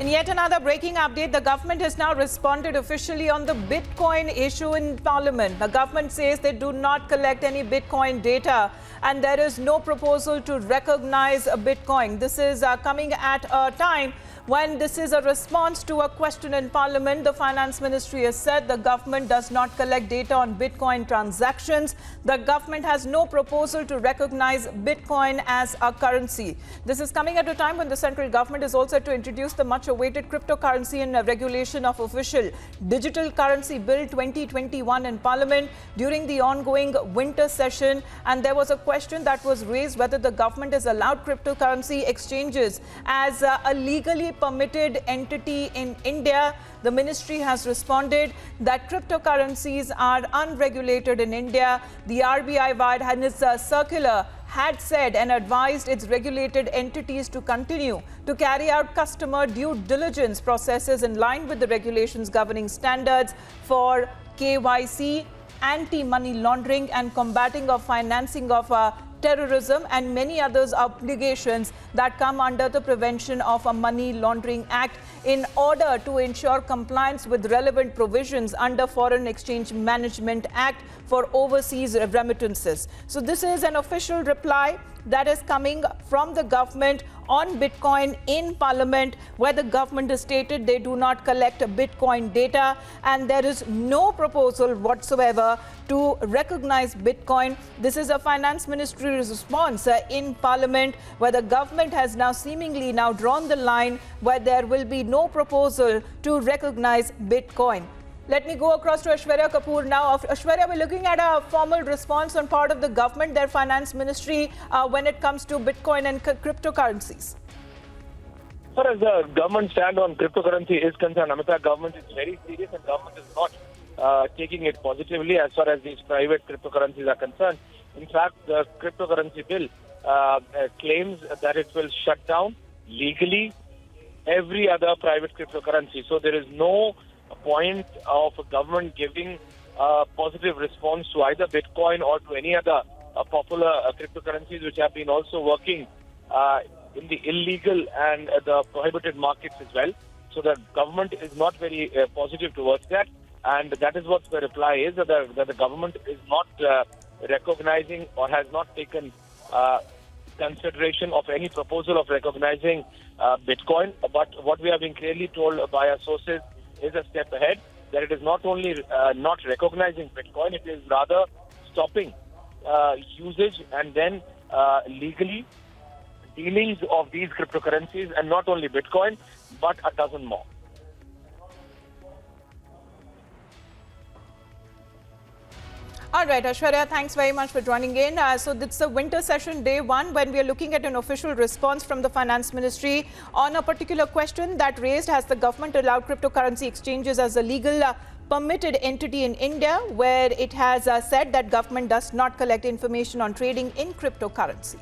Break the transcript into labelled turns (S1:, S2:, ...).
S1: In yet another breaking update, the government has now responded officially on the Bitcoin issue in Parliament. The government says they do not collect any Bitcoin data and there is no proposal to recognize a Bitcoin. This is coming at a time when this is a response to a question in Parliament. The Finance Ministry has said the government does not collect data on Bitcoin transactions. The government has no proposal to recognize Bitcoin as a currency. This is coming at a time when the central government is also to introduce the much-awaited cryptocurrency and regulation of official digital currency bill 2021 in Parliament during the ongoing winter session. And there was a question that was raised whether the government has allowed cryptocurrency exchanges as a legally permitted entity in India. The ministry has responded that cryptocurrencies are unregulated in India. The RBI, via its circular, had said and advised its regulated entities to continue to carry out customer due diligence processes in line with the regulations governing standards for KYC, anti-money laundering and combating of financing of terrorism and many others obligations that come under the Prevention of Money Laundering Act in order to ensure compliance with relevant provisions under Foreign Exchange Management Act for overseas remittances. So this is an official reply that is coming from the government on Bitcoin in Parliament, where the government has stated they do not collect Bitcoin data and there is no proposal whatsoever to recognize Bitcoin. This is a Finance Ministry response in Parliament, where the government has now seemingly drawn the line where there will be no proposal to recognize Bitcoin. Let me go across to Aishwarya Kapoor now. Aishwarya, we're looking at a formal response on part of the government, their finance ministry, when it comes to Bitcoin and cryptocurrencies.
S2: As far as the government stand on cryptocurrency is concerned, Amita, government is very serious and government is not taking it positively as far as these private cryptocurrencies are concerned. In fact, the cryptocurrency bill claims that it will shut down legally every other private cryptocurrency. So there is no point of government giving a positive response to either Bitcoin or to any other popular cryptocurrencies which have been also working in the illegal and the prohibited markets as well. So the government is not very positive towards that, and that is what the reply is, that the government is not recognizing or has not taken consideration of any proposal of recognizing Bitcoin. But what we have been clearly told by our sources is a step ahead, that it is not only not recognizing Bitcoin, it is rather stopping usage and then legally dealings of these cryptocurrencies, and not only Bitcoin but a dozen more.
S1: All right, Aishwarya, thanks very much for joining in. So it's the winter session day one when we are looking at an official response from the Finance Ministry on a particular question that raised: has the government allowed cryptocurrency exchanges as a legal permitted entity in India, where it has said that government does not collect information on trading in cryptocurrency.